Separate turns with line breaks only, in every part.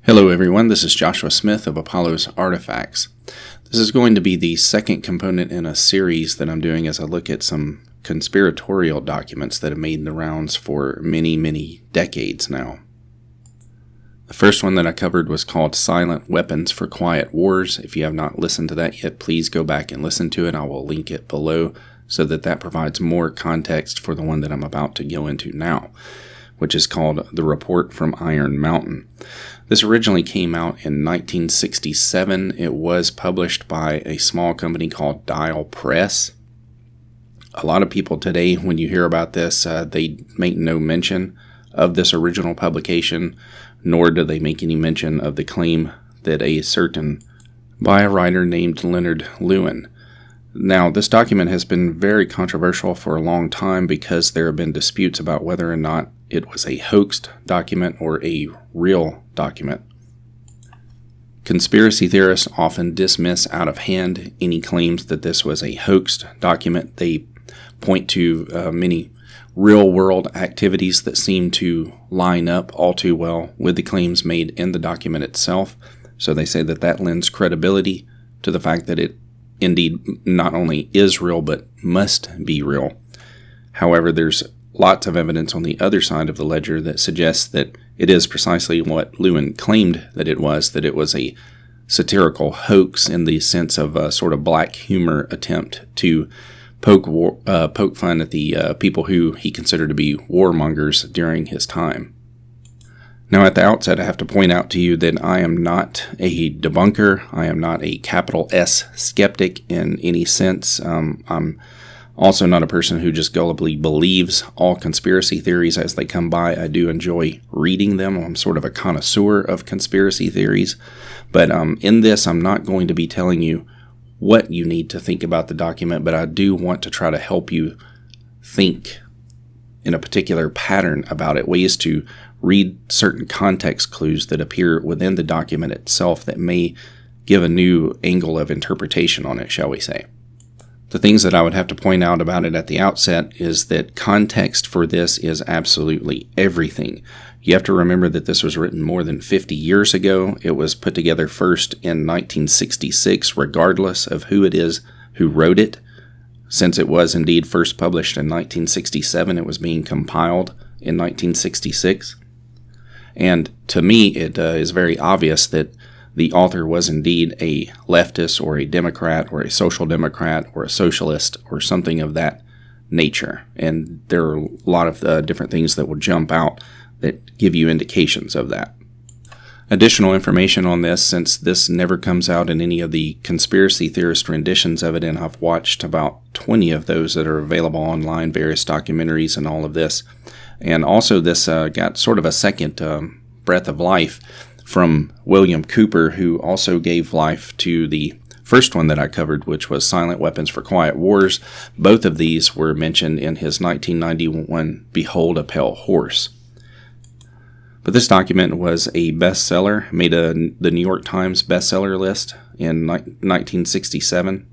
Hello everyone, this is Joshua Smith of Apollo's Artifacts. This is going to be the second component in a series that I'm doing as I look at some conspiratorial documents that have made the rounds for many decades now. The first one that I covered was called Silent Weapons for Quiet Wars. If you have not listened to that yet, please go back and listen to it. I will link it below so that provides more context for the one that I'm about to go into now, which is called The Report from Iron Mountain. This originally came out in 1967. It was published by a small company called Dial Press. A lot of people today, when you hear about this, they make no mention of this original publication, nor do they make any mention of the claim that by a writer named Leonard Lewin. Now, this document has been very controversial for a long time because there have been disputes about whether or not it was a hoaxed document or a real document. Conspiracy theorists often dismiss out of hand any claims that this was a hoaxed document. They point to many real-world activities that seem to line up all too well with the claims made in the document itself. So they say that lends credibility to the fact that it indeed not only is real, but must be real. However, there's lots of evidence on the other side of the ledger that suggests that it is precisely what Lewin claimed that it was a satirical hoax in the sense of a sort of black humor attempt to poke fun at the people who he considered to be warmongers during his time. Now, at the outset, I have to point out to you that I am not a debunker. I am not a capital S skeptic in any sense. I'm also not a person who just gullibly believes all conspiracy theories as they come by. I do enjoy reading them. I'm sort of a connoisseur of conspiracy theories. But in this, I'm not going to be telling you what you need to think about the document, but I do want to try to help you think in a particular pattern about it, ways to read certain context clues that appear within the document itself that may give a new angle of interpretation on it, shall we say. The things that I would have to point out about it at the outset is that context for this is absolutely everything. You have to remember that this was written more than 50 years ago. It was put together first in 1966, regardless of who it is who wrote it. Since it was indeed first published in 1967, it was being compiled in 1966. And to me, it is very obvious that the author was indeed a leftist or a Democrat or a social democrat or a socialist or something of that nature. And there are a lot of different things that will jump out that give you indications of that. Additional information on this, since this never comes out in any of the conspiracy theorist renditions of it, and I've watched about 20 of those that are available online, various documentaries and all of this. And also this got sort of a second breath of life from William Cooper, who also gave life to the first one that I covered, which was Silent Weapons for Quiet Wars. Both of these were mentioned in his 1991 Behold a Pale Horse. But this document was a bestseller, made the New York Times bestseller list in 1967.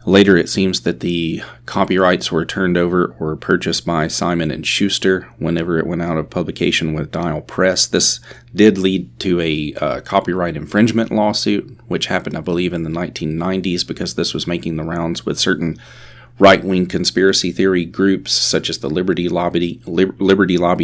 Later, it seems that the copyrights were turned over or purchased by Simon & Schuster whenever it went out of publication with Dial Press. This did lead to a copyright infringement lawsuit, which happened, I believe, in the 1990s because this was making the rounds with certain right-wing conspiracy theory groups such as the Liberty Lobby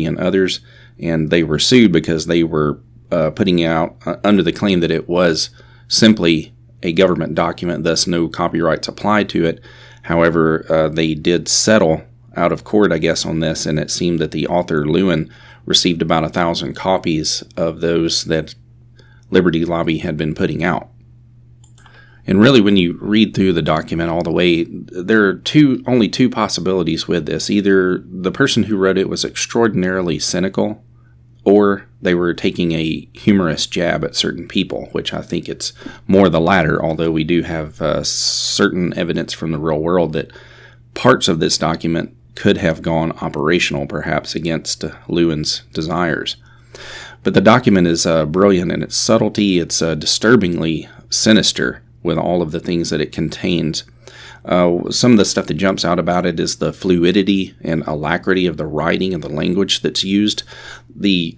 and others, and they were sued because they were putting it out under the claim that it was simply a government document, thus no copyrights applied to it. However, they did settle out of court, I guess, on this, and it seemed that the author, Lewin, received about 1,000 copies of those that Liberty Lobby had been putting out. And really, when you read through the document all the way, there are only two possibilities with this. Either the person who wrote it was extraordinarily cynical, or they were taking a humorous jab at certain people, which I think it's more the latter, although we do have certain evidence from the real world that parts of this document could have gone operational, perhaps, against Lewin's desires. But the document is brilliant in its subtlety. It's disturbingly sinister with all of the things that it contains. Some of the stuff that jumps out about it is the fluidity and alacrity of the writing and the language that's used. The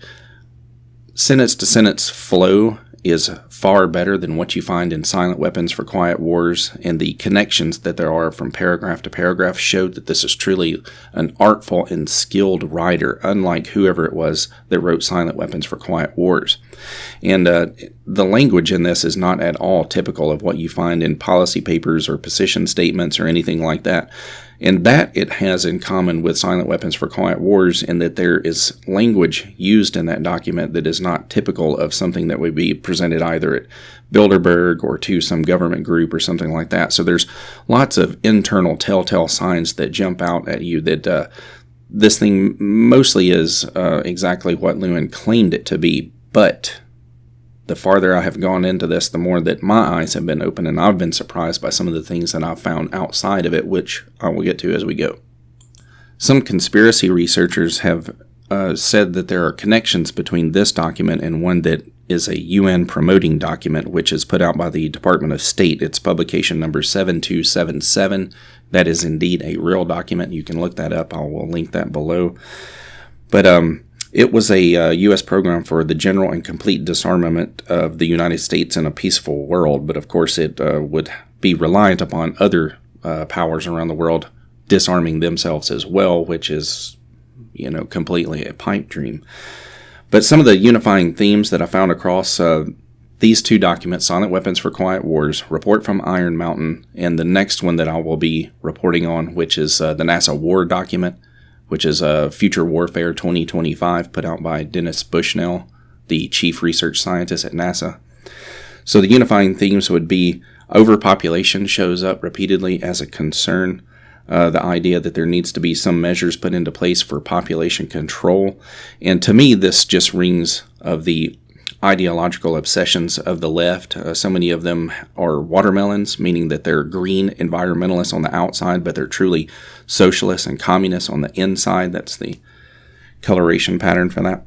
sentence-to-sentence flow is far better than what you find in Silent Weapons for Quiet Wars, and the connections that there are from paragraph to paragraph showed that this is truly an artful and skilled writer, unlike whoever it was that wrote Silent Weapons for Quiet Wars. And the language in this is not at all typical of what you find in policy papers or position statements or anything like that. And that it has in common with Silent Weapons for Quiet Wars, in that there is language used in that document that is not typical of something that would be presented either at Bilderberg or to some government group or something like that. So there's lots of internal telltale signs that jump out at you that this thing mostly is exactly what Lewin claimed it to be. But the farther I have gone into this, the more that my eyes have been open, and I've been surprised by some of the things that I've found outside of it, which I will get to as we go. Some conspiracy researchers have said that there are connections between this document and one that is a UN promoting document, which is put out by the Department of State. It's publication number 7277. That is indeed a real document. You can look that up. I will link that below. But it was a U.S. program for the general and complete disarmament of the United States in a peaceful world. But of course, it would be reliant upon other powers around the world disarming themselves as well, which is, completely a pipe dream. But some of the unifying themes that I found across these two documents, Silent Weapons for Quiet Wars, Report from Iron Mountain, and the next one that I will be reporting on, which is the NASA War document, which is Future Warfare 2025, put out by Dennis Bushnell, the chief research scientist at NASA. So the unifying themes would be overpopulation shows up repeatedly as a concern, the idea that there needs to be some measures put into place for population control. And to me, this just rings of the ideological obsessions of the left. So many of them are watermelons, meaning that they're green environmentalists on the outside, but they're truly socialists and communists on the inside. That's the coloration pattern for that.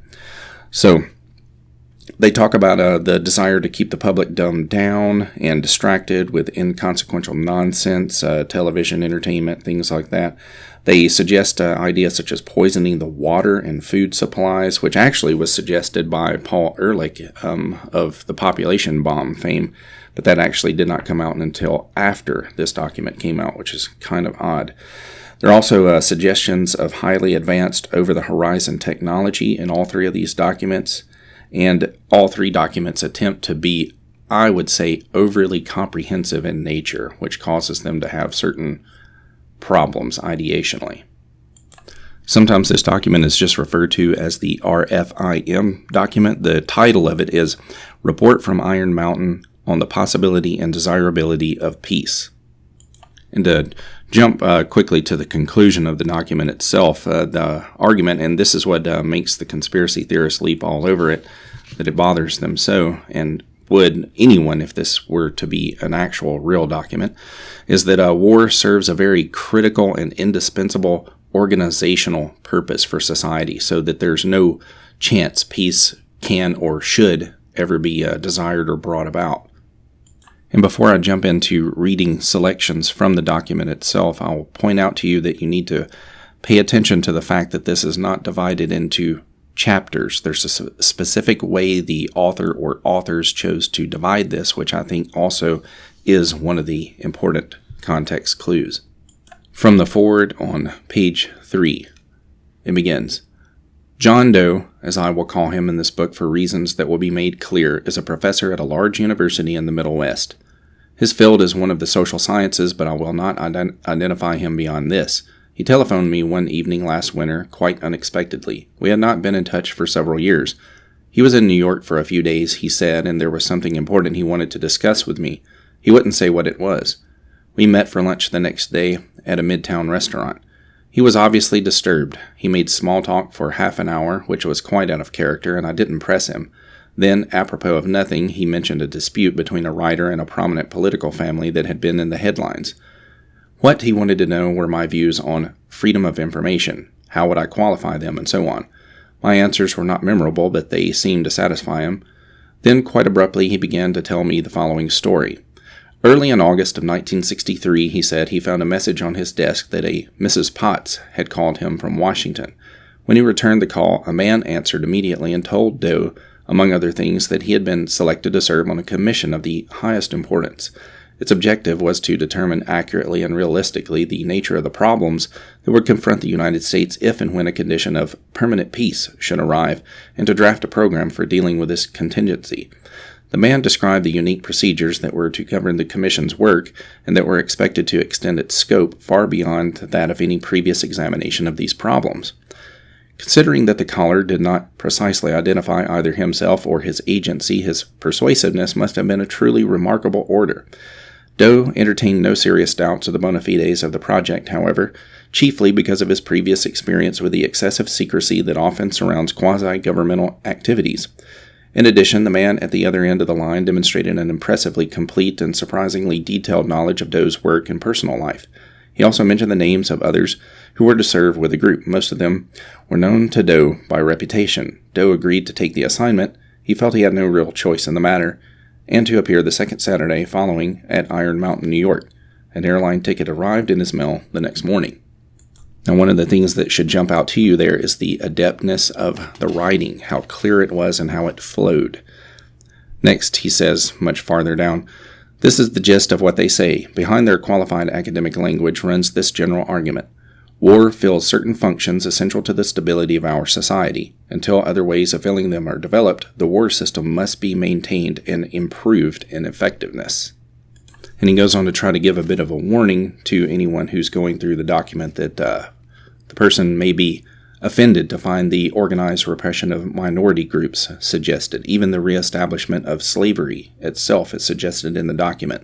So they talk about the desire to keep the public dumbed down and distracted with inconsequential nonsense, television, entertainment, things like that. They suggest ideas such as poisoning the water and food supplies, which actually was suggested by Paul Ehrlich of the population bomb fame, but that actually did not come out until after this document came out, which is kind of odd. There are also suggestions of highly advanced over-the-horizon technology in all three of these documents, and all three documents attempt to be, I would say, overly comprehensive in nature, which causes them to have certain problems ideationally. Sometimes this document is just referred to as the RFIM document. The title of it is Report from Iron Mountain on the Possibility and Desirability of Peace. And to jump quickly to the conclusion of the document itself, the argument, and this is what makes the conspiracy theorists leap all over it, that it bothers them so, and would anyone if this were to be an actual real document, is that war serves a very critical and indispensable organizational purpose for society, so that there's no chance peace can or should ever be desired or brought about. And before I jump into reading selections from the document itself, I'll point out to you that you need to pay attention to the fact that this is not divided into chapters. There's a specific way the author or authors chose to divide this, which I think also is one of the important context clues. From the foreword on page 3, it begins, John Doe, as I will call him in this book for reasons that will be made clear, is a professor at a large university in the Middle West. His field is one of the social sciences, but I will not identify him beyond this. He telephoned me one evening last winter, quite unexpectedly. We had not been in touch for several years. He was in New York for a few days, he said, and there was something important he wanted to discuss with me. He wouldn't say what it was. We met for lunch the next day at a midtown restaurant. He was obviously disturbed. He made small talk for half an hour, which was quite out of character, and I didn't press him. Then, apropos of nothing, he mentioned a dispute between a writer and a prominent political family that had been in the headlines. What he wanted to know were my views on freedom of information, how would I qualify them, and so on. My answers were not memorable, but they seemed to satisfy him. Then, quite abruptly, he began to tell me the following story. Early in August of 1963, he said he found a message on his desk that a Mrs. Potts had called him from Washington. When he returned the call, a man answered immediately and told Doe among other things, that he had been selected to serve on a commission of the highest importance. Its objective was to determine accurately and realistically the nature of the problems that would confront the United States if and when a condition of permanent peace should arrive, and to draft a program for dealing with this contingency. The man described the unique procedures that were to govern the Commission's work and that were expected to extend its scope far beyond that of any previous examination of these problems. Considering that the caller did not precisely identify either himself or his agency, his persuasiveness must have been a truly remarkable order. Doe entertained no serious doubts of the bona fides of the project, however, chiefly because of his previous experience with the excessive secrecy that often surrounds quasi-governmental activities. In addition, the man at the other end of the line demonstrated an impressively complete and surprisingly detailed knowledge of Doe's work and personal life. He also mentioned the names of others who were to serve with the group. Most of them were known to Doe by reputation. Doe agreed to take the assignment. He felt he had no real choice in the matter, and to appear the second Saturday following at Iron Mountain, New York. An airline ticket arrived in his mail the next morning. Now, one of the things that should jump out to you there is the adeptness of the writing, how clear it was and how it flowed. Next, he says, much farther down, "This is the gist of what they say. Behind their qualified academic language runs this general argument. War fills certain functions essential to the stability of our society. Until other ways of filling them are developed, the war system must be maintained and improved in effectiveness." And he goes on to try to give a bit of a warning to anyone who's going through the document that the person may be offended to find the organized repression of minority groups suggested. Even the reestablishment of slavery itself is suggested in the document.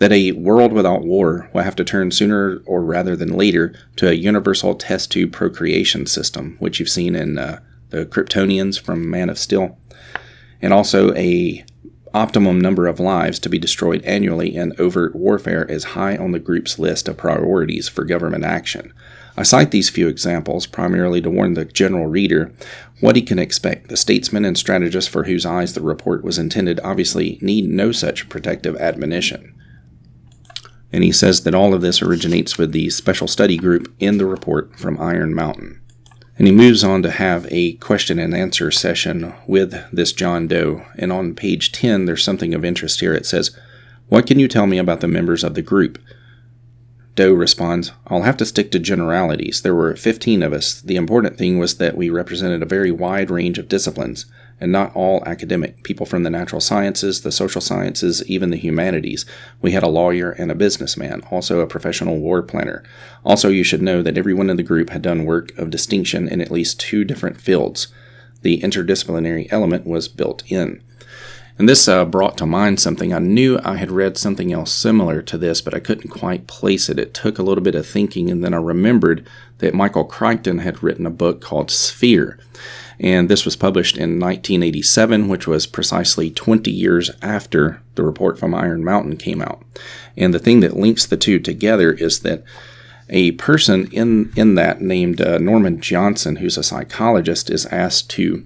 That a world without war will have to turn sooner or rather than later to a universal test tube procreation system, which you've seen in the Kryptonians from Man of Steel, and also a optimum number of lives to be destroyed annually in overt warfare is high on the group's list of priorities for government action. I cite these few examples primarily to warn the general reader what he can expect. The statesmen and strategists for whose eyes the report was intended obviously need no such protective admonition. And he says that all of this originates with the special study group in the report from Iron Mountain. And he moves on to have a question and answer session with this John Doe. And on page 10, there's something of interest here. It says, "What can you tell me about the members of the group?" Doe responds, "I'll have to stick to generalities. There were 15 of us. The important thing was that we represented a very wide range of disciplines, and not all academic. People from the natural sciences, the social sciences, even the humanities. We had a lawyer and a businessman, also a professional war planner. Also, you should know that everyone in the group had done work of distinction in at least 2 different fields. The interdisciplinary element was built in." And this brought to mind something. I knew I had read something else similar to this, but I couldn't quite place it. It took a little bit of thinking, and then I remembered that Michael Crichton had written a book called Sphere. And this was published in 1987, which was precisely 20 years after the report from Iron Mountain came out. And the thing that links the two together is that a person in that named Norman Johnson, who's a psychologist, is asked to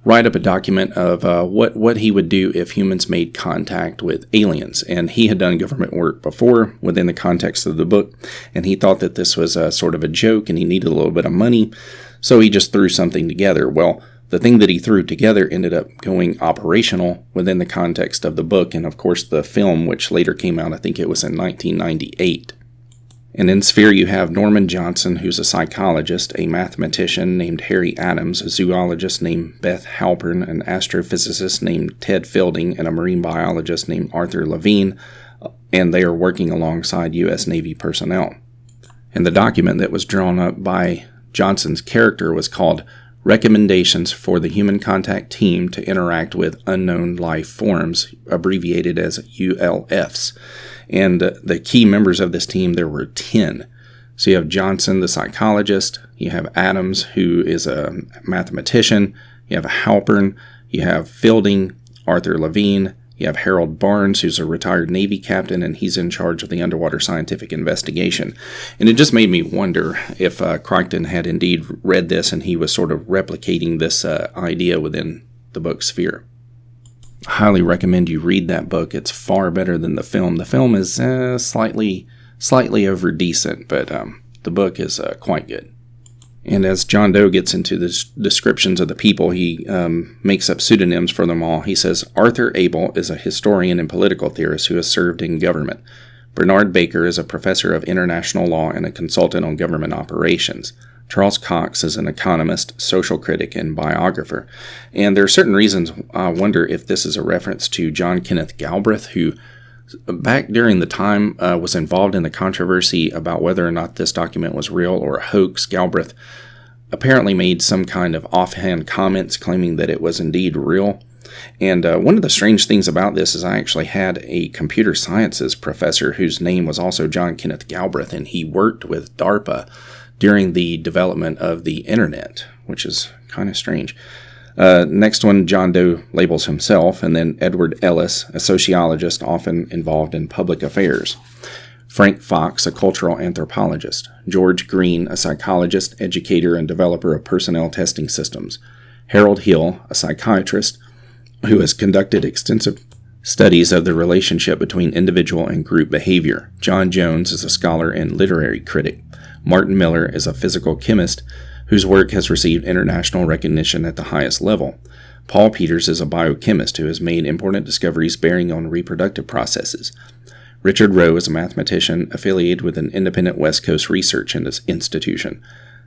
write up a document of what he would do if humans made contact with aliens. And he had done government work before within the context of the book, and he thought that this was a sort of a joke and he needed a little bit of money, so he just threw something together. Well, the thing that he threw together ended up going operational within the context of the book, and of course the film, which later came out, I think it was in 1998. And in Sphere, you have Norman Johnson, who's a psychologist, a mathematician named Harry Adams, a zoologist named Beth Halpern, an astrophysicist named Ted Fielding, and a marine biologist named Arthur Levine, and they are working alongside U.S. Navy personnel. And the document that was drawn up by Johnson's character was called Recommendations for the Human Contact Team to Interact with Unknown Life Forms, abbreviated as ULFs. And the key members of this team, there were 10. So you have Johnson, the psychologist, you have Adams, who is a mathematician, you have Halpern, you have Fielding, Arthur Levine, you have Harold Barnes, who's a retired Navy captain, and he's in charge of the underwater scientific investigation. And it just made me wonder if Crichton had indeed read this and he was sort of replicating this idea within the book Sphere. I highly recommend you read that book. It's far better than the film. The film is slightly over decent, but the book is quite good. And as John Doe gets into the descriptions of the people, he makes up pseudonyms for them all. He says, Arthur Abel is a historian and political theorist who has served in government. Bernard Baker is a professor of international law and a consultant on government operations. Charles Cox is an economist, social critic, and biographer. And there are certain reasons I wonder if this is a reference to John Kenneth Galbraith, who back during the time was involved in the controversy about whether or not this document was real or a hoax. Galbraith apparently made some kind of offhand comments claiming that it was indeed real. And one of the strange things about this is I actually had a computer sciences professor whose name was also John Kenneth Galbraith, and he worked with DARPA during the development of the internet, which is kind of strange. Next one, John Doe labels himself, and then Edward Ellis, a sociologist often involved in public affairs. Frank Fox, a cultural anthropologist. George Green, a psychologist, educator, and developer of personnel testing systems. Harold Hill, a psychiatrist who has conducted extensive studies of the relationship between individual and group behavior. John Jones is a scholar and literary critic. Martin Miller is a physical chemist whose work has received international recognition at the highest level. Paul Peters is a biochemist who has made important discoveries bearing on reproductive processes. Richard Rowe is a mathematician affiliated with an independent West Coast research institution.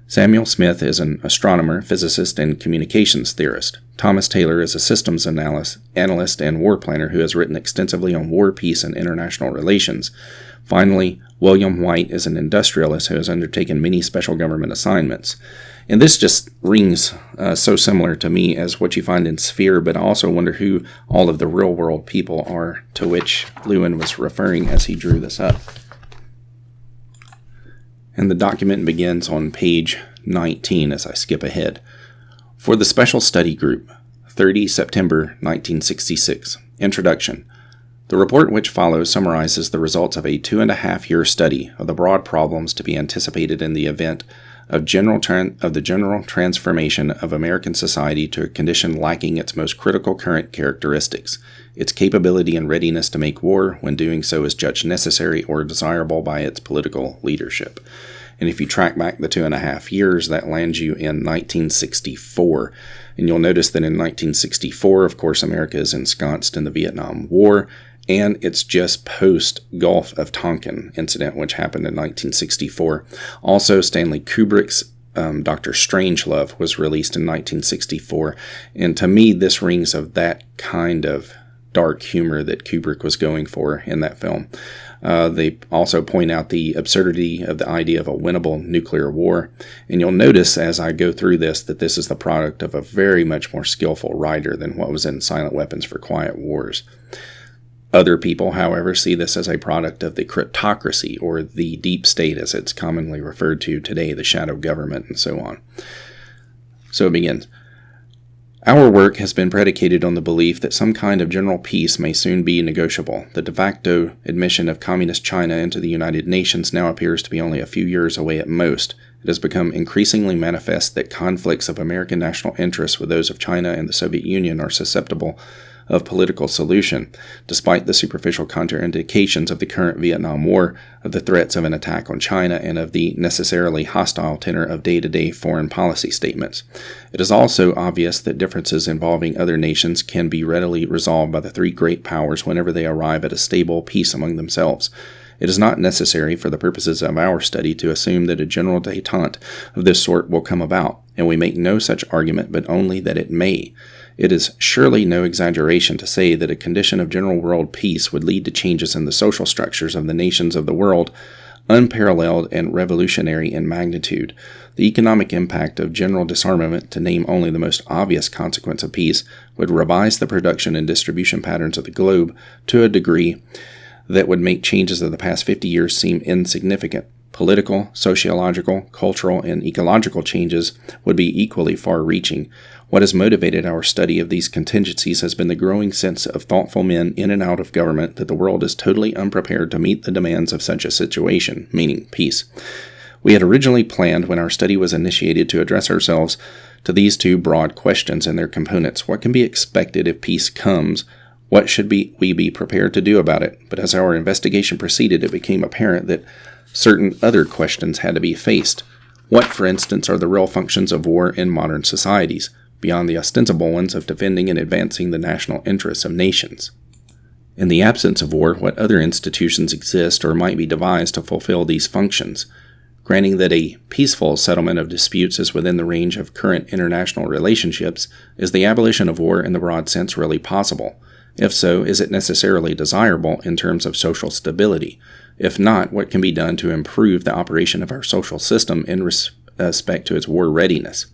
Samuel Smith is an astronomer, physicist, and communications theorist. Thomas Taylor is a systems analyst and war planner who has written extensively on war, peace, and international relations. Finally, William White is an industrialist who has undertaken many special government assignments. And this just rings so similar to me as what you find in Sphere, but I also wonder who all of the real-world people are to which Lewin was referring as he drew this up. And the document begins on page 19 as I skip ahead. For the Special Study Group, 30 September 1966. Introduction. The report which follows summarizes the results of a 2.5-year study of the broad problems to be anticipated in the event of the general transformation of American society to a condition lacking its most critical current characteristics, its capability and readiness to make war when doing so is judged necessary or desirable by its political leadership. And if you track back the 2.5 years, that lands you in 1964. And you'll notice that in 1964, of course, America is ensconced in the Vietnam War, and it's just post-Gulf of Tonkin incident, which happened in 1964. Also, Stanley Kubrick's Dr. Strangelove was released in 1964, and to me, this rings of that kind of dark humor that Kubrick was going for in that film. They also point out the absurdity of the idea of a winnable nuclear war, and you'll notice as I go through this that this is the product of a very much more skillful writer than what was in Silent Weapons for Quiet Wars. Other people, however, see this as a product of the cryptocracy, or the deep state as it's commonly referred to today, the shadow government, and so on. So it begins. Our work has been predicated on the belief that some kind of general peace may soon be negotiable. The de facto admission of Communist China into the United Nations now appears to be only a few years away at most. It has become increasingly manifest that conflicts of American national interests with those of China and the Soviet Union are susceptible of political solution, despite the superficial contraindications of the current Vietnam War, of the threats of an attack on China, and of the necessarily hostile tenor of day-to-day foreign policy statements. It is also obvious that differences involving other nations can be readily resolved by the three great powers whenever they arrive at a stable peace among themselves. It is not necessary for the purposes of our study to assume that a general détente of this sort will come about, and we make no such argument, but only that it may. It is surely no exaggeration to say that a condition of general world peace would lead to changes in the social structures of the nations of the world, unparalleled and revolutionary in magnitude. The economic impact of general disarmament, to name only the most obvious consequence of peace, would revise the production and distribution patterns of the globe to a degree that would make changes of the past 50 years seem insignificant. Political, sociological, cultural, and ecological changes would be equally far-reaching. What has motivated our study of these contingencies has been the growing sense of thoughtful men in and out of government that the world is totally unprepared to meet the demands of such a situation, meaning peace. We had originally planned, when our study was initiated, to address ourselves to these two broad questions and their components. What can be expected if peace comes? What should we be prepared to do about it? But as our investigation proceeded, it became apparent that certain other questions had to be faced. What, for instance, are the real functions of war in modern societies, beyond the ostensible ones of defending and advancing the national interests of nations? In the absence of war, what other institutions exist or might be devised to fulfill these functions? Granting that a peaceful settlement of disputes is within the range of current international relationships, is the abolition of war in the broad sense really possible? If so, is it necessarily desirable in terms of social stability? If not, what can be done to improve the operation of our social system in respect to its war readiness?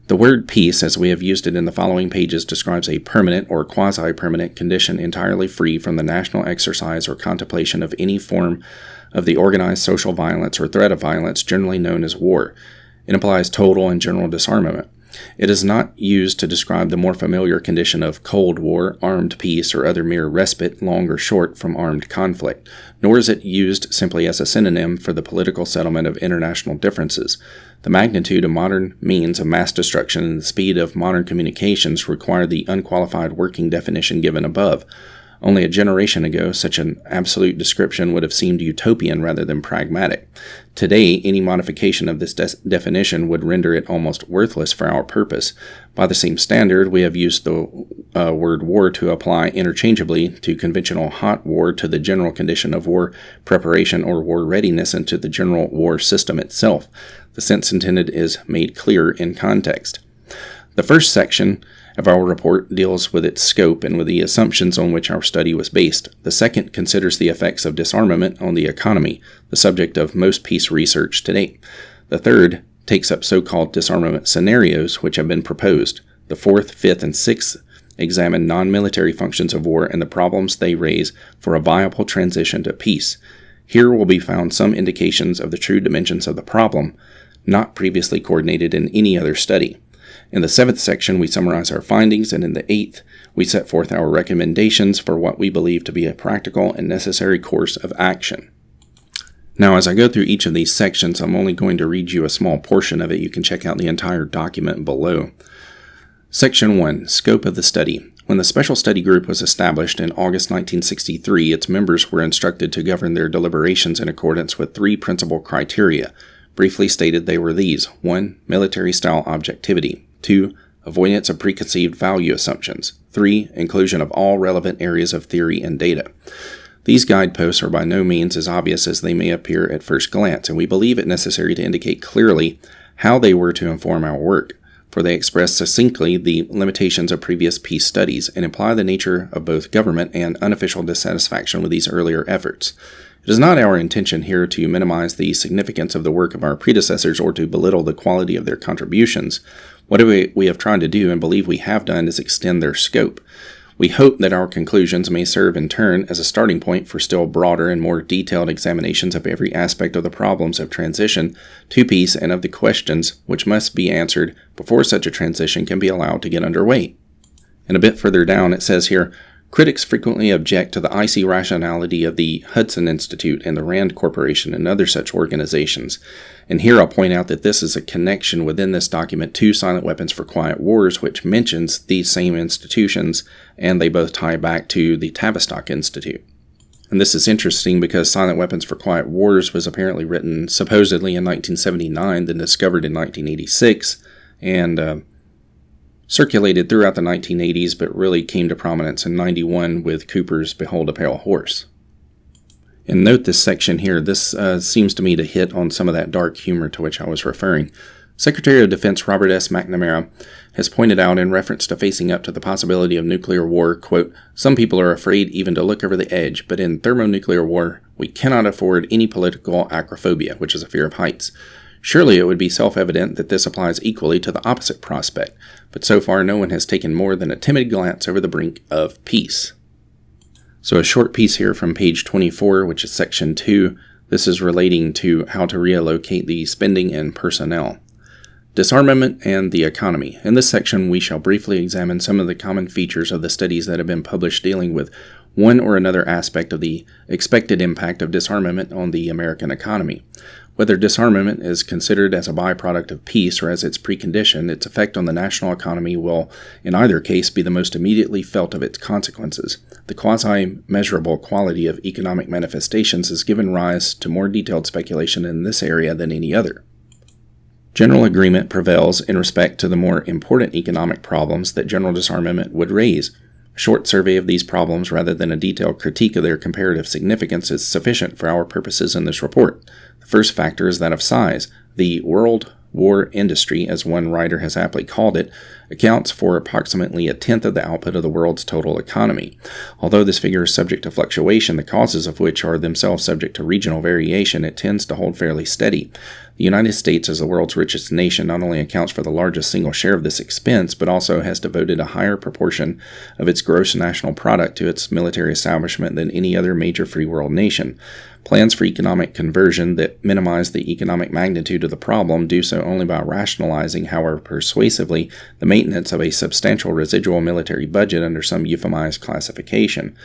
The word peace, as we have used it in the following pages, describes a permanent or quasi-permanent condition entirely free from the national exercise or contemplation of any form of the organized social violence or threat of violence generally known as war. It implies total and general disarmament. It is not used to describe the more familiar condition of Cold War, armed peace, or other mere respite, long or short, from armed conflict, nor is it used simply as a synonym for the political settlement of international differences. The magnitude of modern means of mass destruction and the speed of modern communications require the unqualified working definition given above. Only a generation ago, such an absolute description would have seemed utopian rather than pragmatic. Today, any modification of this definition would render it almost worthless for our purpose. By the same standard, we have used the word war to apply interchangeably to conventional hot war, to the general condition of war preparation or war readiness, and to the general war system itself. The sense intended is made clear in context. The first section of our report deals with its scope and with the assumptions on which our study was based. The second considers the effects of disarmament on the economy, the subject of most peace research to date. The third takes up so-called disarmament scenarios which have been proposed. The fourth, fifth, and sixth examine non-military functions of war and the problems they raise for a viable transition to peace. Here will be found some indications of the true dimensions of the problem, not previously coordinated in any other study. In the seventh section, we summarize our findings, and in the eighth, we set forth our recommendations for what we believe to be a practical and necessary course of action. Now, as I go through each of these sections, I'm only going to read you a small portion of it. You can check out the entire document below. Section 1, Scope of the Study. When the Special Study Group was established in August 1963, its members were instructed to govern their deliberations in accordance with three principal criteria. Briefly stated, they were these: 1. Military-style objectivity. 2. Avoidance of preconceived value assumptions. 3. Inclusion of all relevant areas of theory and data. These guideposts are by no means as obvious as they may appear at first glance, and we believe it necessary to indicate clearly how they were to inform our work, for they express succinctly the limitations of previous peace studies and imply the nature of both government and unofficial dissatisfaction with these earlier efforts. It is not our intention here to minimize the significance of the work of our predecessors or to belittle the quality of their contributions. What we have tried to do, and believe we have done, is extend their scope. We hope that our conclusions may serve in turn as a starting point for still broader and more detailed examinations of every aspect of the problems of transition to peace and of the questions which must be answered before such a transition can be allowed to get underway. And a bit further down it says here, critics frequently object to the icy rationality of the Hudson Institute and the Rand Corporation and other such organizations. And here I'll point out that this is a connection within this document to Silent Weapons for Quiet Wars, which mentions these same institutions, and they both tie back to the Tavistock Institute. And this is interesting because Silent Weapons for Quiet Wars was apparently written supposedly in 1979, then discovered in 1986, and circulated throughout the 1980s, but really came to prominence in 91 with Cooper's Behold a Pale Horse. And note this section here. This seems to me to hit on some of that dark humor to which I was referring. Secretary of Defense Robert S. McNamara has pointed out in reference to facing up to the possibility of nuclear war, quote, "Some people are afraid even to look over the edge, but in thermonuclear war, we cannot afford any political acrophobia, which is a fear of heights. Surely it would be self-evident that this applies equally to the opposite prospect, but so far no one has taken more than a timid glance over the brink of peace." So a short piece here from page 24, which is section 2. This is relating to how to reallocate the spending and personnel. Disarmament and the economy. In this section, we shall briefly examine some of the common features of the studies that have been published dealing with one or another aspect of the expected impact of disarmament on the American economy. Whether disarmament is considered as a byproduct of peace or as its precondition, its effect on the national economy will, in either case, be the most immediately felt of its consequences. The quasi-measurable quality of economic manifestations has given rise to more detailed speculation in this area than any other. General agreement prevails in respect to the more important economic problems that general disarmament would raise. A short survey of these problems rather than a detailed critique of their comparative significance is sufficient for our purposes in this report. The first factor is that of size. The world war industry, as one writer has aptly called it, accounts for approximately a tenth of the output of the world's total economy. Although this figure is subject to fluctuation, the causes of which are themselves subject to regional variation, it tends to hold fairly steady. The United States, as the world's richest nation, not only accounts for the largest single share of this expense, but also has devoted a higher proportion of its gross national product to its military establishment than any other major free world nation. Plans for economic conversion that minimize the economic magnitude of the problem do so only by rationalizing, however persuasively, the maintenance of a substantial residual military budget under some euphemized classification.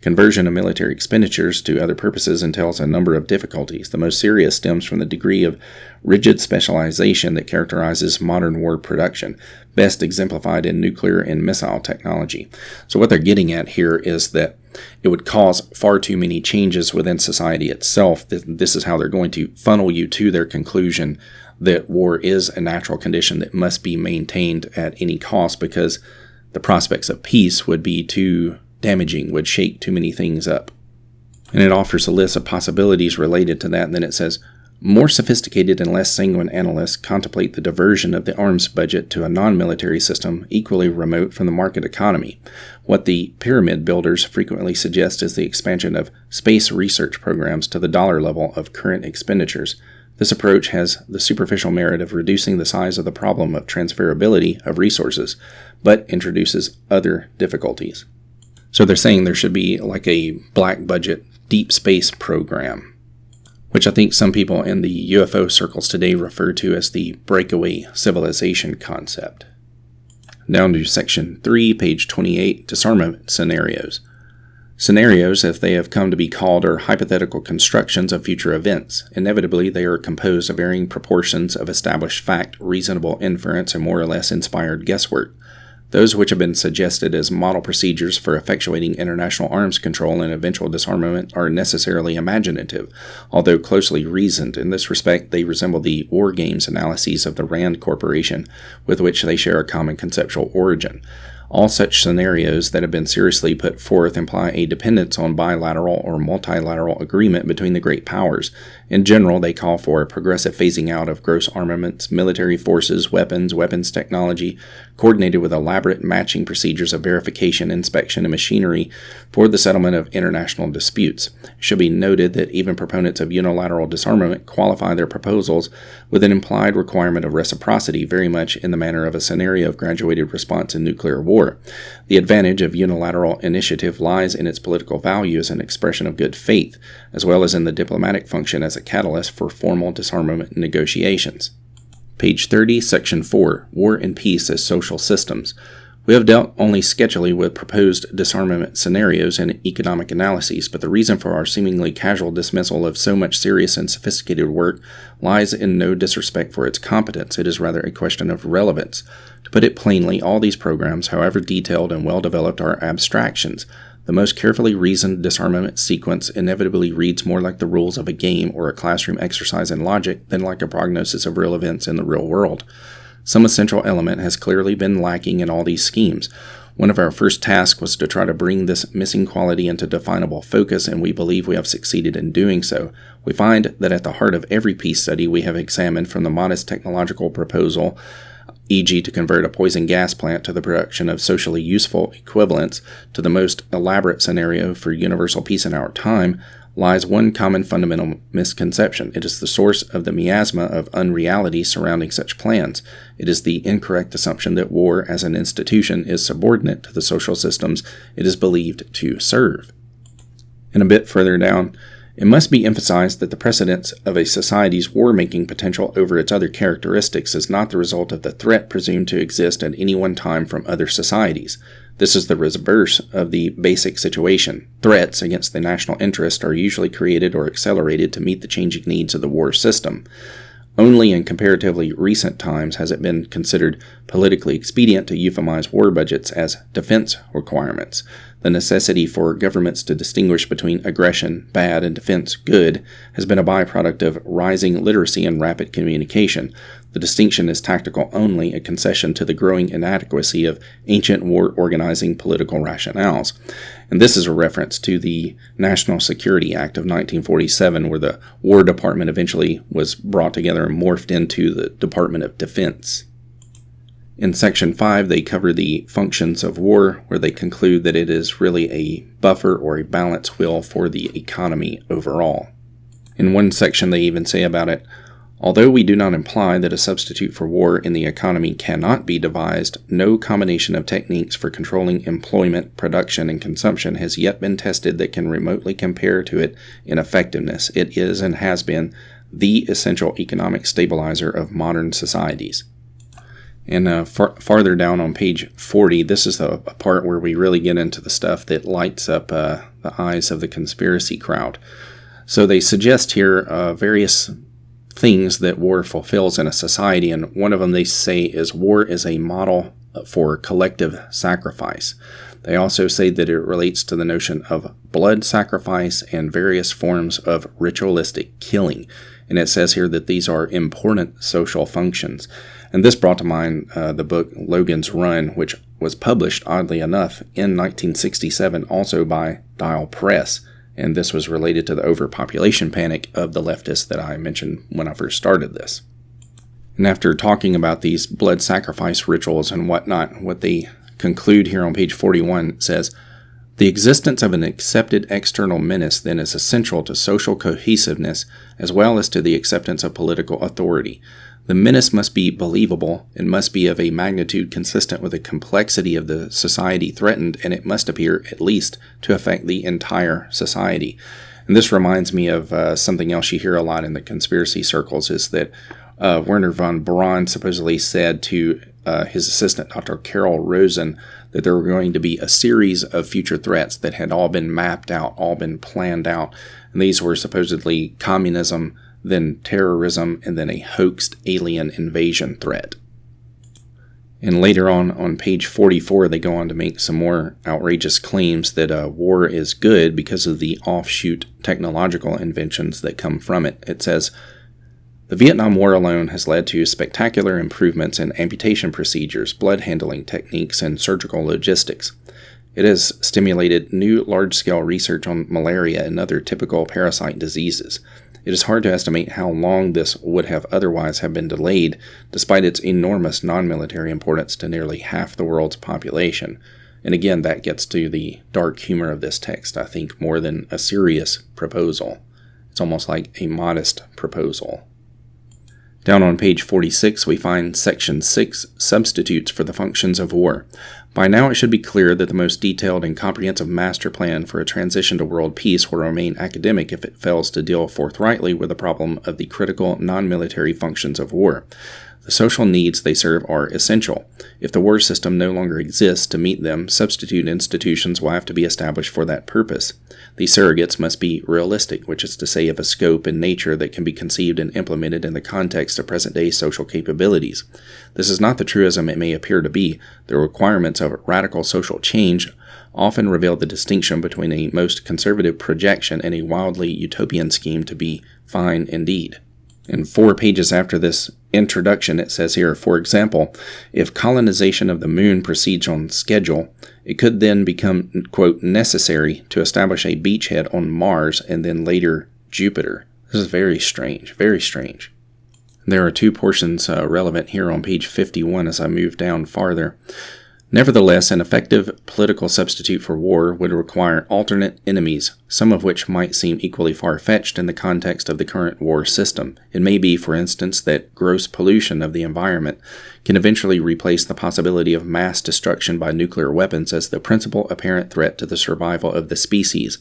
Conversion of military expenditures to other purposes entails a number of difficulties. The most serious stems from the degree of rigid specialization that characterizes modern war production, best exemplified in nuclear and missile technology. So what they're getting at here is that it would cause far too many changes within society itself. This is how they're going to funnel you to their conclusion that war is a natural condition that must be maintained at any cost, because the prospects of peace would be too damaging, would shake too many things up. And it offers a list of possibilities related to that, and then it says, more sophisticated and less sanguine analysts contemplate the diversion of the arms budget to a non-military system equally remote from the market economy. What the pyramid builders frequently suggest is the expansion of space research programs to the dollar level of current expenditures. This approach has the superficial merit of reducing the size of the problem of transferability of resources, but introduces other difficulties. So they're saying there should be like a black budget deep space program, which I think some people in the UFO circles today refer to as the breakaway civilization concept. Down to section 3, page 28, disarmament scenarios. Scenarios, if they have come to be called, are hypothetical constructions of future events. Inevitably, they are composed of varying proportions of established fact, reasonable inference, and more or less inspired guesswork. Those which have been suggested as model procedures for effectuating international arms control and eventual disarmament are necessarily imaginative, although closely reasoned. In this respect, they resemble the war games analyses of the Rand Corporation, with which they share a common conceptual origin. All such scenarios that have been seriously put forth imply a dependence on bilateral or multilateral agreement between the great powers. In general, they call for a progressive phasing out of gross armaments, military forces, weapons technology, coordinated with elaborate matching procedures of verification, inspection, and machinery for the settlement of international disputes. It should be noted that even proponents of unilateral disarmament qualify their proposals with an implied requirement of reciprocity, very much in the manner of a scenario of graduated response in nuclear war. The advantage of unilateral initiative lies in its political value as an expression of good faith, as well as in the diplomatic function as a catalyst for formal disarmament negotiations. Page 30, Section 4, War and Peace as Social Systems. We have dealt only sketchily with proposed disarmament scenarios and economic analyses, but the reason for our seemingly casual dismissal of so much serious and sophisticated work lies in no disrespect for its competence. It is rather a question of relevance. To put it plainly, all these programs, however detailed and well-developed, are abstractions. The most carefully reasoned disarmament sequence inevitably reads more like the rules of a game or a classroom exercise in logic than like a prognosis of real events in the real world. Some essential element has clearly been lacking in all these schemes. One of our first tasks was to try to bring this missing quality into definable focus, and we believe we have succeeded in doing so. We find that at the heart of every peace study we have examined, from the modest technological proposal, e.g. to convert a poison gas plant to the production of socially useful equivalents, to the most elaborate scenario for universal peace in our time, lies one common fundamental misconception. It is the source of the miasma of unreality surrounding such plans. It is the incorrect assumption that war as an institution is subordinate to the social systems it is believed to serve. And a bit further down, it must be emphasized that the precedence of a society's war-making potential over its other characteristics is not the result of the threat presumed to exist at any one time from other societies. This is the reverse of the basic situation. Threats against the national interest are usually created or accelerated to meet the changing needs of the war system. Only in comparatively recent times has it been considered politically expedient to euphemize war budgets as defense requirements. The necessity for governments to distinguish between aggression, bad, and defense, good, has been a byproduct of rising literacy and rapid communication. The distinction is tactical only, a concession to the growing inadequacy of ancient war organizing political rationales. And this is a reference to the National Security Act of 1947, where the War Department eventually was brought together and morphed into the Department of Defense. In Section 5, they cover the functions of war, where they conclude that it is really a buffer or a balance wheel for the economy overall. In one section, they even say about it, although we do not imply that a substitute for war in the economy cannot be devised, no combination of techniques for controlling employment, production, and consumption has yet been tested that can remotely compare to it in effectiveness. It is and has been the essential economic stabilizer of modern societies. And farther down on page 40, this is the part where we really get into the stuff that lights up the eyes of the conspiracy crowd. So they suggest here various things that war fulfills in a society, and one of them they say is war is a model for collective sacrifice. They also say that it relates to the notion of blood sacrifice and various forms of ritualistic killing. And it says here that these are important social functions. And this brought to mind the book Logan's Run, which was published, oddly enough, in 1967, also by Dial Press. And this was related to the overpopulation panic of the leftists that I mentioned when I first started this. And after talking about these blood sacrifice rituals and whatnot, what they conclude here on page 41 says, the existence of an accepted external menace then is essential to social cohesiveness as well as to the acceptance of political authority. The menace must be believable and must be of a magnitude consistent with the complexity of the society threatened, and it must appear at least to affect the entire society. And this reminds me of something else you hear a lot in the conspiracy circles, is that Werner von Braun supposedly said to his assistant, Dr. Carol Rosen, that there were going to be a series of future threats that had all been mapped out, all been planned out. And these were supposedly communism, then terrorism, and then a hoaxed alien invasion threat. And later on page 44, they go on to make some more outrageous claims that war is good because of the offshoot technological inventions that come from it. It says, the Vietnam War alone has led to spectacular improvements in amputation procedures, blood handling techniques, and surgical logistics. It has stimulated new large-scale research on malaria and other typical parasite diseases. It is hard to estimate how long this would have otherwise have been delayed, despite its enormous non-military importance to nearly half the world's population. And again, that gets to the dark humor of this text, I think, more than a serious proposal. It's almost like a modest proposal. Down on page 46, we find Section 6, Substitutes for the Functions of War. By now it should be clear that the most detailed and comprehensive master plan for a transition to world peace will remain academic if it fails to deal forthrightly with the problem of the critical non-military functions of war. The social needs they serve are essential. If the war system no longer exists to meet them, substitute institutions will have to be established for that purpose. These surrogates must be realistic, which is to say of a scope and nature that can be conceived and implemented in the context of present-day social capabilities. This is not the truism it may appear to be. The requirements of radical social change often reveal the distinction between a most conservative projection and a wildly utopian scheme to be fine indeed. And 4 pages after this introduction, it says here, for example, if colonization of the moon proceeds on schedule, it could then become, quote, necessary to establish a beachhead on Mars and then later Jupiter. This is very strange, very strange. There are 2 portions relevant here on page 51 as I move down farther. Nevertheless, an effective political substitute for war would require alternate enemies, some of which might seem equally far-fetched in the context of the current war system. It may be, for instance, that gross pollution of the environment can eventually replace the possibility of mass destruction by nuclear weapons as the principal apparent threat to the survival of the species.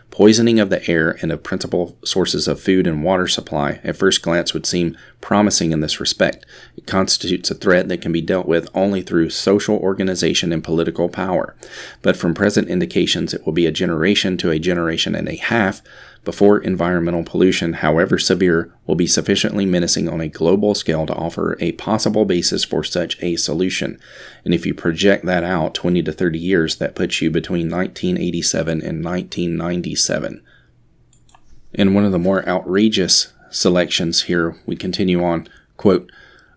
Poisoning of the air and of principal sources of food and water supply at first glance would seem promising in this respect. It constitutes a threat that can be dealt with only through social organization and political power. But from present indications, it will be a generation to a generation and a half before environmental pollution, however severe, will be sufficiently menacing on a global scale to offer a possible basis for such a solution. And if you project that out 20 to 30 years, that puts you between 1987 and 1997. In one of the more outrageous selections here, we continue on, quote,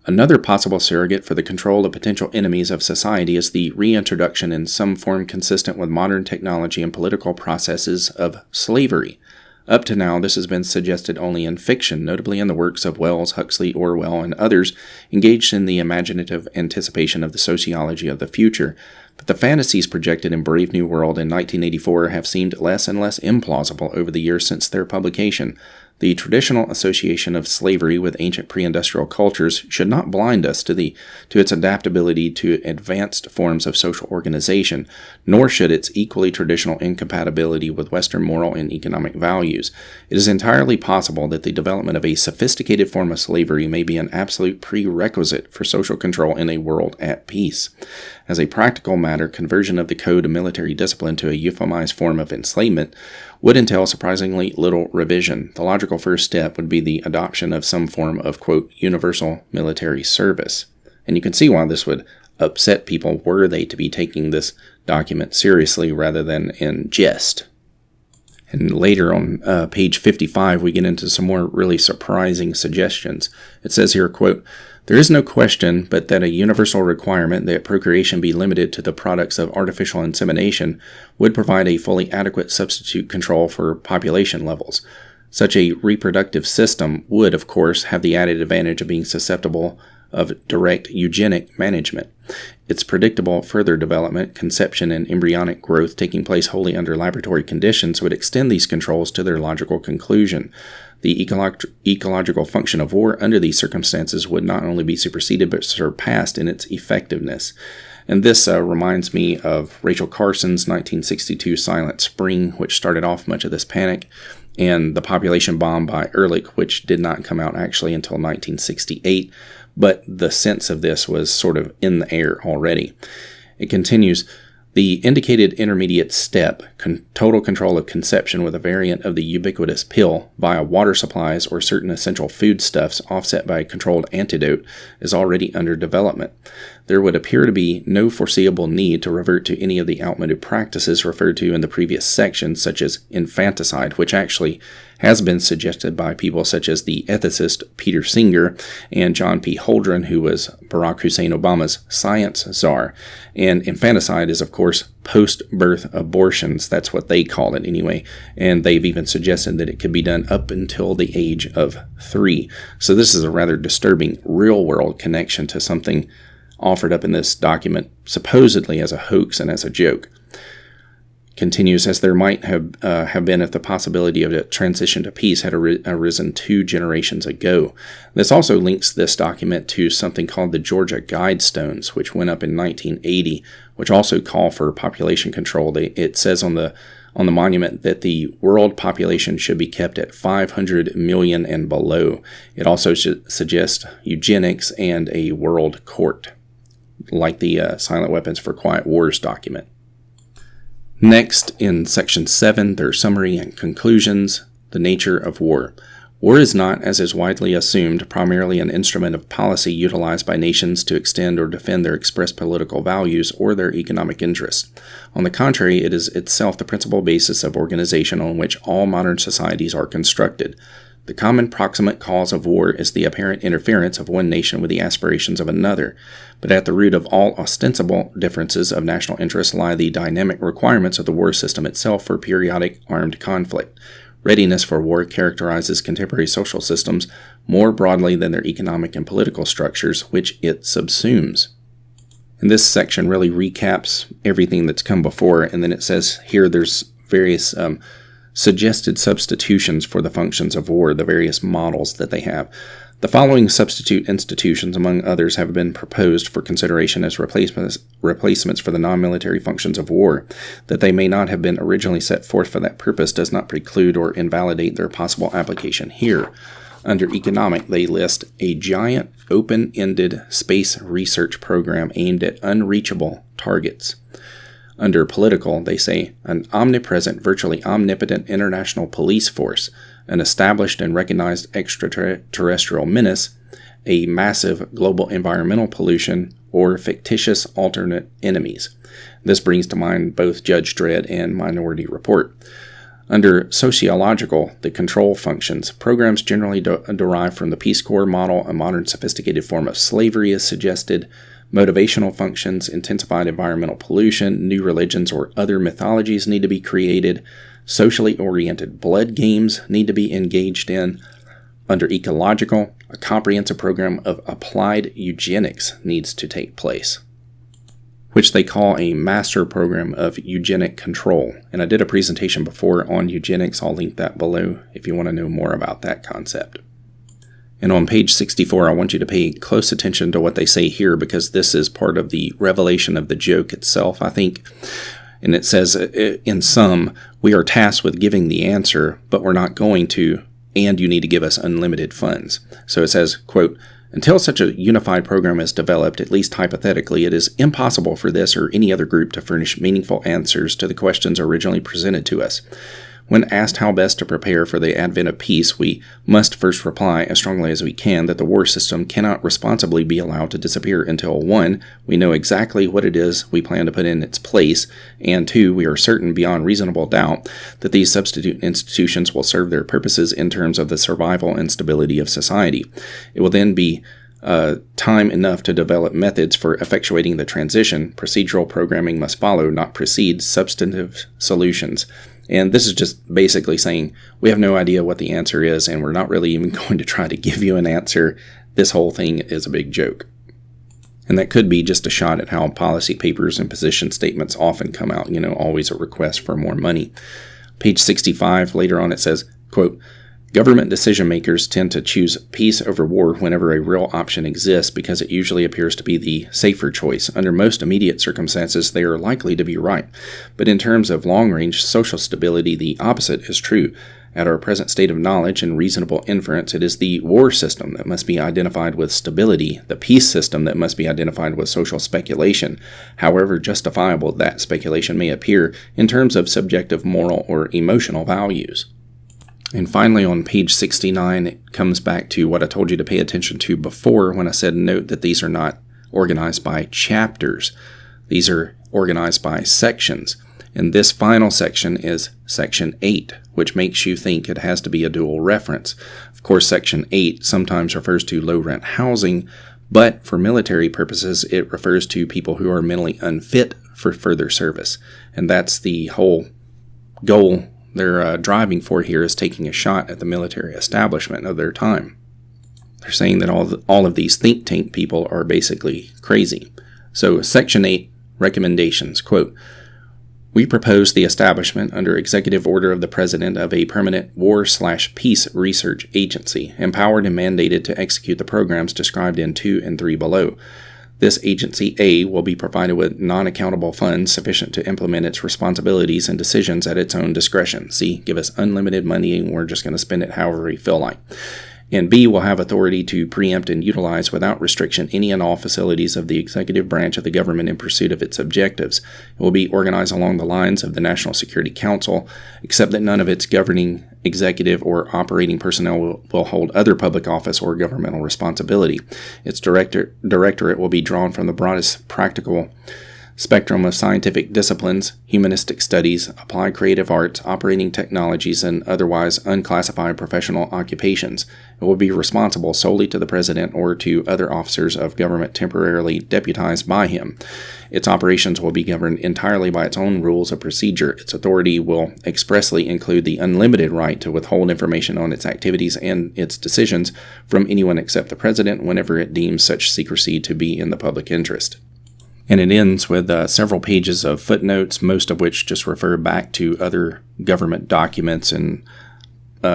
Another possible surrogate for the control of potential enemies of society is the reintroduction in some form consistent with modern technology and political processes of slavery. Up to now, this has been suggested only in fiction, notably in the works of Wells, Huxley, Orwell, and others engaged in the imaginative anticipation of the sociology of the future. But the fantasies projected in Brave New World in 1984 have seemed less and less implausible over the years since their publication. The traditional association of slavery with ancient pre-industrial cultures should not blind us to its adaptability to advanced forms of social organization, nor should its equally traditional incompatibility with Western moral and economic values. It is entirely possible that the development of a sophisticated form of slavery may be an absolute prerequisite for social control in a world at peace. As a practical matter, conversion of the code of military discipline to a euphemized form of enslavement would entail surprisingly little revision. The logical first step would be the adoption of some form of, quote, universal military service. And you can see why this would upset people were they to be taking this document seriously rather than in jest. And later on page 55, we get into some more really surprising suggestions. It says here, quote, "There is no question but that a universal requirement that procreation be limited to the products of artificial insemination would provide a fully adequate substitute control for population levels. Such a reproductive system would, of course, have the added advantage of being susceptible of direct eugenic management. Its predictable further development, conception, and embryonic growth taking place wholly under laboratory conditions would extend these controls to their logical conclusion. The ecological function of war under these circumstances would not only be superseded but surpassed in its effectiveness." And this reminds me of Rachel Carson's 1962 Silent Spring, which started off much of this panic, and The Population Bomb by Ehrlich, which did not come out actually until 1968, but the sense of this was sort of in the air already. It continues, "The indicated intermediate step, total control of conception with a variant of the ubiquitous pill via water supplies or certain essential foodstuffs offset by a controlled antidote, is already under development. There would appear to be no foreseeable need to revert to any of the outmoded practices referred to in the previous section, such as infanticide, which actually has been suggested by people such as the ethicist Peter Singer and John P. Holdren, who was Barack Hussein Obama's science czar. And infanticide is, of course, post-birth abortions. That's what they call it anyway. And they've even suggested that it could be done up until the age of 3. So this is a rather disturbing real-world connection to something offered up in this document supposedly as a hoax and as a joke. Continues, as there might have been if the possibility of a transition to peace had arisen 2 generations ago. This also links this document to something called the Georgia Guidestones, which went up in 1980, which also call for population control. It says on the monument that the world population should be kept at 500 million and below. It also suggests eugenics and a world court, like the Silent Weapons for Quiet Wars document. Next, in Section 7, their summary and conclusions, the nature of war. War is not, as is widely assumed, primarily an instrument of policy utilized by nations to extend or defend their expressed political values or their economic interests. On the contrary, it is itself the principal basis of organization on which all modern societies are constructed. The common proximate cause of war is the apparent interference of one nation with the aspirations of another, but at the root of all ostensible differences of national interest lie the dynamic requirements of the war system itself for periodic armed conflict. Readiness for war characterizes contemporary social systems more broadly than their economic and political structures, which it subsumes. And this section really recaps everything that's come before, and then it says here there's various suggested substitutions for the functions of war, the various models that they have. The following substitute institutions, among others, have been proposed for consideration as replacements for the non-military functions of war. That they may not have been originally set forth for that purpose does not preclude or invalidate their possible application here. Under economic, they list a giant, open-ended space research program aimed at unreachable targets. Under political, they say an omnipresent, virtually omnipotent international police force, an established and recognized extraterrestrial menace, a massive global environmental pollution, or fictitious alternate enemies. This brings to mind both Judge Dredd and Minority Report. Under sociological, the control functions. Programs generally derive from the Peace Corps model. A modern sophisticated form of slavery is suggested. Motivational functions, intensified environmental pollution, new religions or other mythologies need to be created. Socially oriented blood games need to be engaged in. Under ecological, a comprehensive program of applied eugenics needs to take place, which they call a master program of eugenic control. And I did a presentation before on eugenics. I'll link that below if you want to know more about that concept. And on page 64, I want you to pay close attention to what they say here, because this is part of the revelation of the joke itself, I think. And it says, in sum, we are tasked with giving the answer, but we're not going to, and you need to give us unlimited funds. So it says, quote, until such a unified program is developed, at least hypothetically, it is impossible for this or any other group to furnish meaningful answers to the questions originally presented to us. When asked how best to prepare for the advent of peace, we must first reply as strongly as we can that the war system cannot responsibly be allowed to disappear until 1. We know exactly what it is we plan to put in its place, and 2. We are certain beyond reasonable doubt that these substitute institutions will serve their purposes in terms of the survival and stability of society. It will then be time enough to develop methods for effectuating the transition. Procedural programming must follow, not precede, substantive solutions. And this is just basically saying we have no idea what the answer is, and we're not really even going to try to give you an answer. This whole thing is a big joke. And that could be just a shot at how policy papers and position statements often come out, always a request for more money. Page 65, later on it says, quote, government decision makers tend to choose peace over war whenever a real option exists because it usually appears to be the safer choice. Under most immediate circumstances, they are likely to be right. But in terms of long-range social stability, the opposite is true. At our present state of knowledge and reasonable inference, it is the war system that must be identified with stability, the peace system that must be identified with social speculation, however justifiable that speculation may appear in terms of subjective moral or emotional values. And finally, on page 69, it comes back to what I told you to pay attention to before when I said note that these are not organized by chapters. These are organized by sections. And this final section is section 8, which makes you think it has to be a dual reference. Of course, section 8 sometimes refers to low-rent housing, but for military purposes, it refers to people who are mentally unfit for further service. And that's the whole goal they're driving for here, is taking a shot at the military establishment of their time. They're saying that all of these think tank people are basically crazy. So section 8, recommendations, quote, we propose the establishment under executive order of the President of a permanent war/peace research agency, empowered and mandated to execute the programs described in 2 and 3 below. This agency, A, will be provided with non-accountable funds sufficient to implement its responsibilities and decisions at its own discretion. C, give us unlimited money and we're just going to spend it however we feel like. And B, will have authority to preempt and utilize without restriction any and all facilities of the executive branch of the government in pursuit of its objectives. It will be organized along the lines of the National Security Council, except that none of its governing, executive, or operating personnel will hold other public office or governmental responsibility. Its directorate will be drawn from the broadest practical spectrum of scientific disciplines, humanistic studies, applied creative arts, operating technologies, and otherwise unclassified professional occupations. It will be responsible solely to the President or to other officers of government temporarily deputized by him. Its operations will be governed entirely by its own rules of procedure. Its authority will expressly include the unlimited right to withhold information on its activities and its decisions from anyone except the President whenever it deems such secrecy to be in the public interest. And it ends with several pages of footnotes, most of which just refer back to other government documents and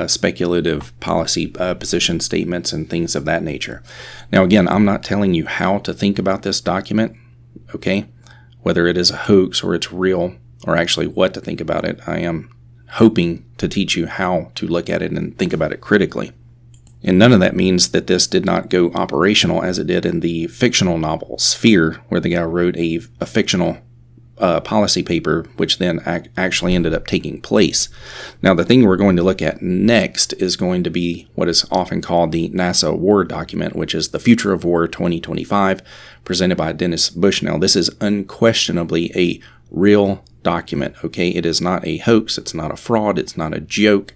speculative policy position statements and things of that nature. Now, again, I'm not telling you how to think about this document, okay? Whether it is a hoax or it's real, or actually what to think about it. I am hoping to teach you how to look at it and think about it critically. And none of that means that this did not go operational as it did in the fictional novel Sphere, where the guy wrote a fictional policy paper, which then actually ended up taking place. Now, the thing we're going to look at next is going to be what is often called the NASA War Document, which is the Future of War 2025, presented by Dennis Bushnell. This is unquestionably a real document, okay? It is not a hoax, it's not a fraud, it's not a joke.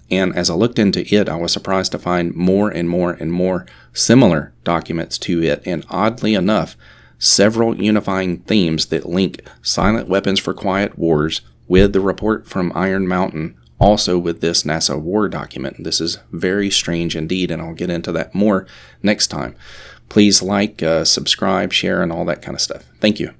And as I looked into it, I was surprised to find more and more and more similar documents to it. And oddly enough, several unifying themes that link silent weapons for quiet wars with the report from Iron Mountain, also with this NASA war document. This is very strange indeed, and I'll get into that more next time. Please like, subscribe, share, and all that kind of stuff. Thank you.